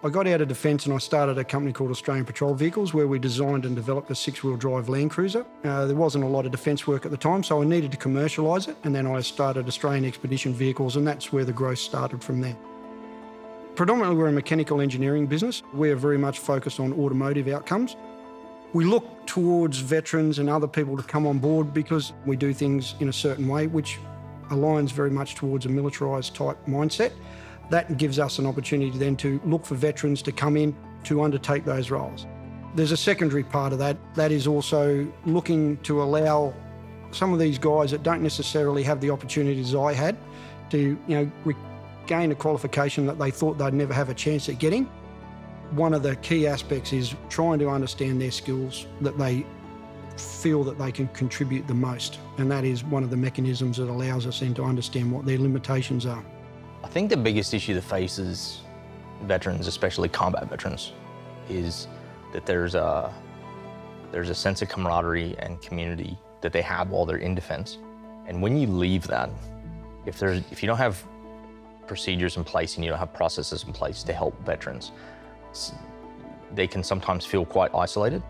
I got out of defence and I started a company called Australian Patrol Vehicles, where we designed and developed a 6-wheel drive Land Cruiser. There wasn't a lot of defence work at the time, so I needed to commercialise it, and then I started Australian Expedition Vehicles, and that's where the growth started from there. Predominantly we're a mechanical engineering business. We're very much focused on automotive outcomes. We look towards veterans and other people to come on board because we do things in a certain way, which aligns very much towards a militarised type mindset. That gives us an opportunity then to look for veterans to come in to undertake those roles. There's a secondary part of that. That is also looking to allow some of these guys that don't necessarily have the opportunities I had to, gain a qualification that they thought they'd never have a chance at getting. One of the key aspects is trying to understand their skills that they feel that they can contribute the most. And that is one of the mechanisms that allows us then to understand what their limitations are. I think the biggest issue that faces veterans, especially combat veterans, is that there's a sense of camaraderie and community that they have while they're in defence. And when you leave that, if you don't have procedures in place and you don't have processes in place to help veterans, they can sometimes feel quite isolated.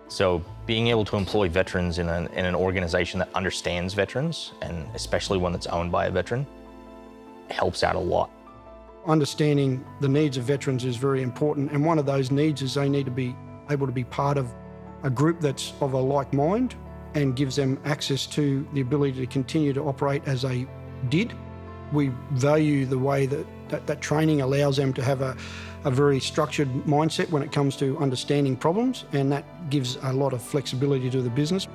So being able to employ veterans in an organisation that understands veterans, and especially one that's owned by a veteran, helps out a lot. Understanding the needs of veterans is very important, and one of those needs is they need to be able to be part of a group that's of a like mind and gives them access to the ability to continue to operate as they did. We value the way that training allows them to have a very structured mindset when it comes to understanding problems, and that gives a lot of flexibility to the business.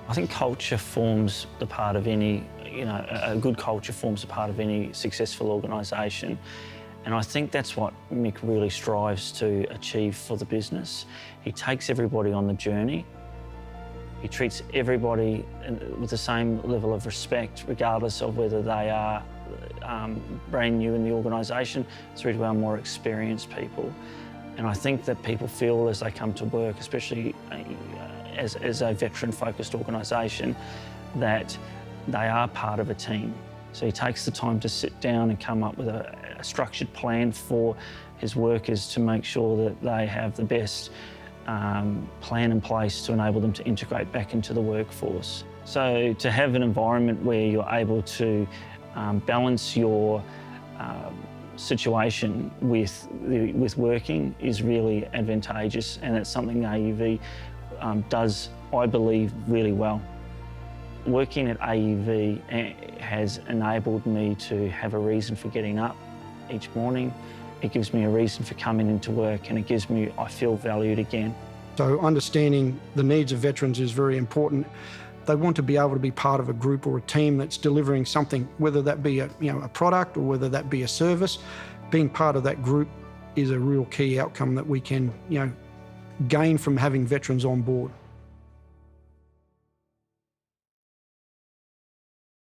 I think culture forms the part of any, a good culture forms a part of any successful organisation. And I think that's what Mick really strives to achieve for the business. He takes everybody on the journey. He treats everybody with the same level of respect, regardless of whether they are brand new in the organisation through to our more experienced people. And I think that people feel as they come to work, especially as a veteran-focused organisation, that they are part of a team. So he takes the time to sit down and come up with a structured plan for his workers to make sure that they have the best plan in place to enable them to integrate back into the workforce. So to have an environment where you're able to balance your situation with working is really advantageous, and it's something AUV does, I believe, really well. Working at AUV has enabled me to have a reason for getting up each morning. It gives me a reason for coming into work, and it gives me, I feel valued again. So understanding the needs of veterans is very important. They want to be able to be part of a group or a team that's delivering something, whether that be a product or whether that be a service. Being part of that group is a real key outcome that we can gain from having veterans on board.